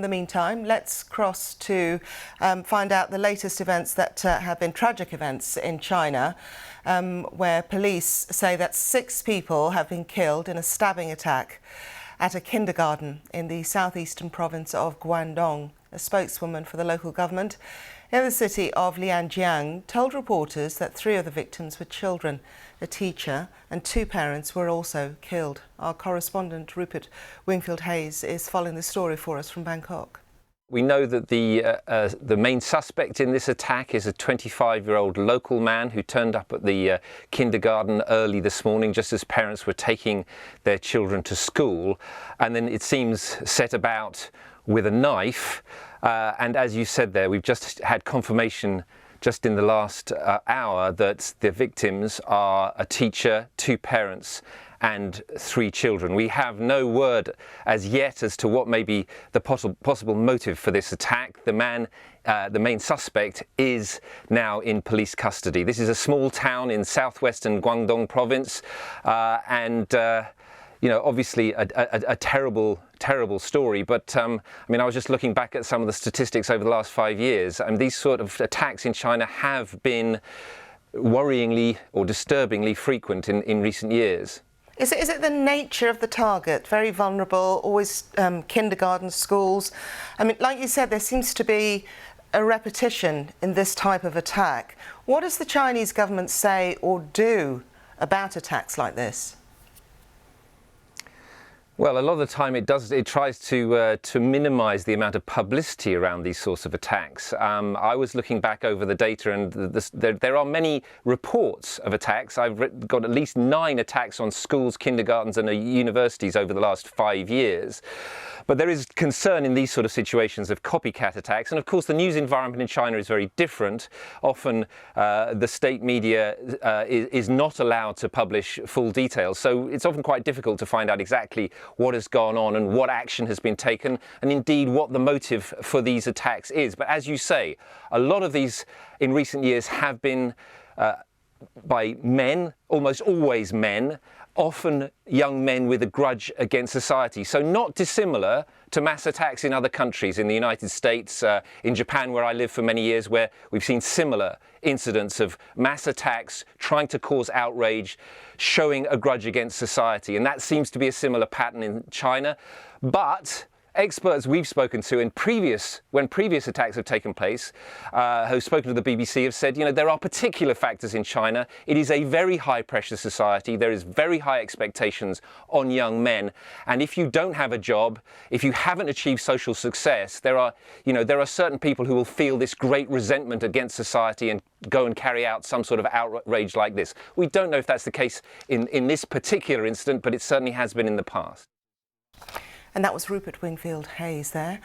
the meantime, let's cross to find out the latest events that have been tragic events in China, where police say that 6 people have been killed in a stabbing attack at a kindergarten in the southeastern province of Guangdong. A spokeswoman for the local government in the city of Lianjiang told reporters that 3 of the victims were children. A teacher and 2 parents were also killed. Our correspondent Rupert Wingfield-Hayes is following the story for us from Bangkok. We know that the main suspect in this attack is a 25-year-old local man who turned up at the kindergarten early this morning, just as parents were taking their children to school, and then it seems set about with a knife. And as you said there, we've just had confirmation just in the last hour that the victims are a teacher, 2 parents and 3 children. We have no word as yet as to what may be the possible motive for this attack. The man, the main suspect, is now in police custody. This is a small town in southwestern Guangdong province, you know, obviously a terrible story, but I mean, I was just looking back at some of the statistics over the last 5 years, and these sort of attacks in China have been worryingly or disturbingly frequent in recent years. Is it the nature of the target? Very vulnerable, always kindergarten, schools. I mean, like you said, there seems to be a repetition in this type of attack. What does the Chinese government say or do about attacks like this? Well, a lot of the time it tries to minimise the amount of publicity around these sorts of attacks. I was looking back over the data, and there are many reports of attacks. I've got at least 9 attacks on schools, kindergartens and universities over the last 5 years. But there is concern in these sort of situations of copycat attacks. And of course, the news environment in China is very different. Often the state media is not allowed to publish full details. So it's often quite difficult to find out exactly what has gone on and what action has been taken, and indeed what the motive for these attacks is. But as you say, a lot of these in recent years have been by men, almost always men, often young men with a grudge against society. So not dissimilar to mass attacks in other countries, in the United States, in Japan, where I lived for many years, where we've seen similar incidents of mass attacks trying to cause outrage, showing a grudge against society. And that seems to be a similar pattern in China. But experts we've spoken to when previous attacks have taken place, who've spoken to the BBC, have said, you know, there are particular factors in China. It is a very high pressure society. There is very high expectations on young men. And if you don't have a job, if you haven't achieved social success, there are certain people who will feel this great resentment against society and go and carry out some sort of outrage like this. We don't know if that's the case in this particular incident, but it certainly has been in the past. And that was Rupert Wingfield-Hayes there.